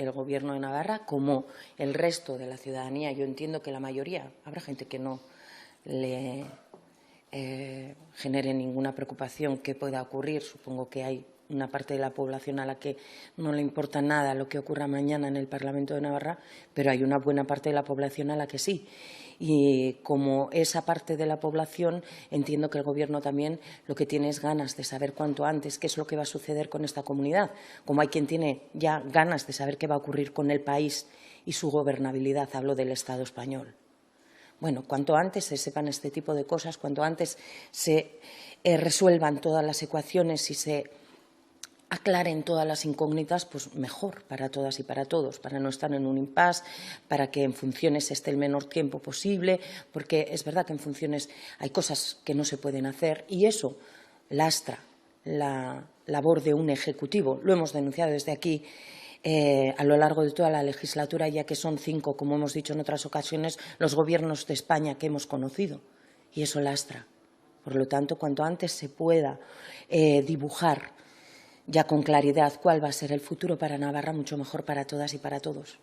el Gobierno de Navarra como el resto de la ciudadanía. Yo entiendo que la mayoría, habrá gente que no le genere ninguna preocupación que pueda ocurrir. Supongo que hay una parte de la población a la que no le importa nada lo que ocurra mañana en el Parlamento de Navarra, pero hay una buena parte de la población a la que sí. Y como esa parte de la población, entiendo que el Gobierno también lo que tiene es ganas de saber cuanto antes qué es lo que va a suceder con esta comunidad, como hay quien tiene ya ganas de saber qué va a ocurrir con el país y su gobernabilidad. Hablo del Estado español. Bueno, cuanto antes se sepan este tipo de cosas, cuanto antes se resuelvan todas las ecuaciones y se aclaren todas las incógnitas, pues mejor para todas y para todos, para no estar en un impasse, para que en funciones esté el menor tiempo posible, porque es verdad que en funciones hay cosas que no se pueden hacer y eso lastra la labor de un ejecutivo. Lo hemos denunciado desde aquí a lo largo de toda la legislatura, ya que son 5, como hemos dicho en otras ocasiones, los gobiernos de España que hemos conocido, y eso lastra. Por lo tanto, cuanto antes se pueda dibujar ya con claridad cuál va a ser el futuro para Navarra, mucho mejor para todas y para todos.